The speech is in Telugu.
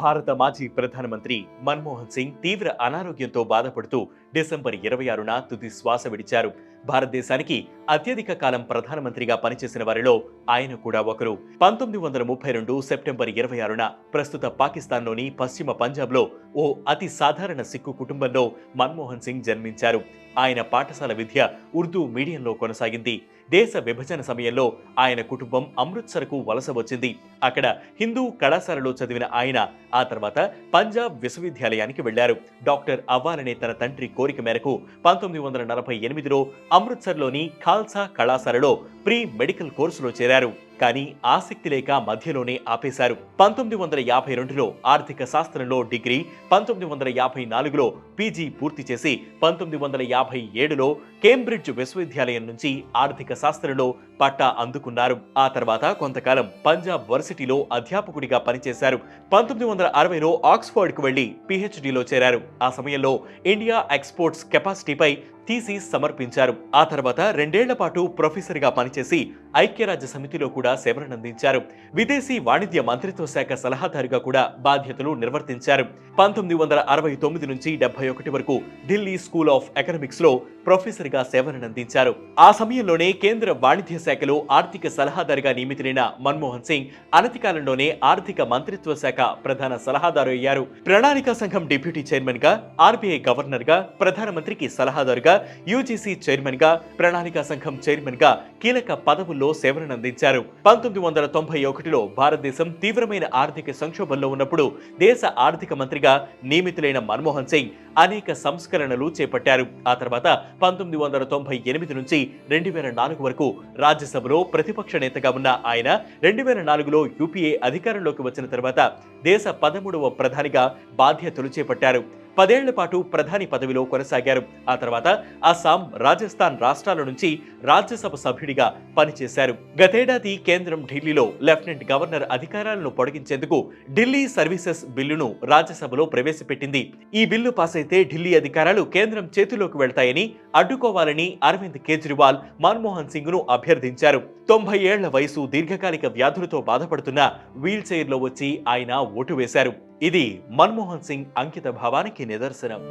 భారత మాజీ ప్రధానమంత్రి మన్మోహన్ సింగ్ తీవ్ర అనారోగ్యంతో బాధపడుతూ డిసెంబర్ 26న తుది శ్వాస విడిచారు. భారతదేశానికి అత్యధిక కాలం ప్రధానమంత్రిగా పనిచేసిన వారిలో ఆయన కూడా ఒకరు. 1932 సెప్టెంబర్ 26న ప్రస్తుత పాకిస్తాన్లోని పశ్చిమ పంజాబ్లో ఓ అతి సాధారణ సిక్కు కుటుంబంలో మన్మోహన్ సింగ్ జన్మించారు. ఆయన పాఠశాల విద్య ఉర్దూ మీడియంలో కొనసాగింది. దేశ విభజన సమయంలో ఆయన కుటుంబం అమృత్సర్కు వలస వచ్చింది. అక్కడ హిందూ కళాశాలలో చదివిన ఆయన ఆ తర్వాత పంజాబ్ విశ్వవిద్యాలయానికి వెళ్లారు. డాక్టర్ అవ్వాలనే తన తండ్రి కోరిక మేరకు 1948లో అమృత్సర్లోని ఖాల్సా కళాశాలలో ప్రీ మెడికల్ కోర్సులో చేరారు. కానీ ఆసక్తి లేక మధ్యలోనే ఆపేశారు. 1952లో ఆర్థిక శాస్త్రంలో డిగ్రీ, 1954లో పీజీ పూర్తి చేసి 1957లో కేంబ్రిడ్జ్ విశ్వవిద్యాలయం నుంచి ఆర్థిక శాస్త్రంలో పట్టా అందుకున్నారు. ఆ తర్వాత కొంతకాలం పంజాబ్ వర్సిటీలో అధ్యాపకుడిగా పనిచేశారు. 1960లో ఆక్స్ఫర్డ్కు వెళ్లి పీహెచ్డీలో చేరారు. ఆ సమయంలో ఇండియా ఎక్స్పోర్ట్స్ కెపాసిటీపై థీసిస్ సమర్పించారు. ఆ తర్వాత 2 ఏళ్ల పాటు ప్రొఫెసర్గా పనిచేసి ఐక్యరాజ్య సమితిలో కూడా సేవలనందించారు. విదేశీ వాణిజ్య మంత్రిత్వ శాఖ సలహాదారుగా కూడా బాధ్యతలు నిర్వర్తించారు. 1969 నుంచి 71 వరకు ఢిల్లీ స్కూల్ ఆఫ్ ఎకనామిక్స్ లో ప్రొఫెసర్గా సేవలనందించారు. ఆ సమయంలోనే కేంద్ర వాణిజ్య శాఖలో ఆర్థిక సలహాదారుగా నియమితులైన మన్మోహన్ సింగ్ అనతి కాలంలోనే ఆర్థిక మంత్రిత్వ శాఖ ప్రధాన సలహాదారు అయ్యారు. ప్రణాళికా సంఘం డిప్యూటీ చైర్మన్ గా, ఆర్బీఐ గవర్నర్ గా, ప్రధానమంత్రికి సలహాదారుగా, యూజీసీ చైర్మన్ గా, ప్రణాళికా సంఘం చైర్మన్ గా కీలక పదవుల్లో సేవలనందించారు. 1991లో భారతదేశం తీవ్రమైన ఆర్థిక సంక్షోభంలో ఉన్నప్పుడు దేశ ఆర్థిక మంత్రిగా నియమితులైన మన్మోహన్ సింగ్ అనేక సంస్కరణలు చేపట్టారు. ఆ తర్వాత 1998 నుంచి 2004 వరకు రాజ్యసభలో ప్రతిపక్ష నేతగా ఉన్న ఆయన 2004లో యూపీఏ అధికారంలోకి వచ్చిన తర్వాత దేశ 13వ ప్రధానిగా బాధ్యతలు చేపట్టారు. 10 ఏళ్ల పాటు ప్రధాని పదవిలో కొనసాగారు. ఆ తర్వాత అస్సాం, రాజస్థాన్ రాష్ట్రాల నుంచి రాజ్యసభ సభ్యుడిగా పనిచేశారు. గతేడాది కేంద్రం ఢిల్లీలో లెఫ్టినెంట్ గవర్నర్ అధికారాలను పొడిగించేందుకు ఢిల్లీ సర్వీసెస్ బిల్లును రాజ్యసభలో ప్రవేశపెట్టింది. ఈ బిల్లు పాస్ అయితే ఢిల్లీ అధికారాలు కేంద్రం చేతిలోకి వెళ్తాయని అడ్డుకోవాలని అరవింద్ కేజ్రీవాల్ మన్మోహన్ సింగ్ ను అభ్యర్థించారు. 90 ఏళ్ల వయసు, దీర్ఘకాలిక వ్యాధులతో బాధపడుతున్న వీల్ చైర్లో వచ్చి ఆయన ఓటు వేశారు. ఇది మన్మోహన్ సింగ్ అంకిత భావానికి నిదర్శనం.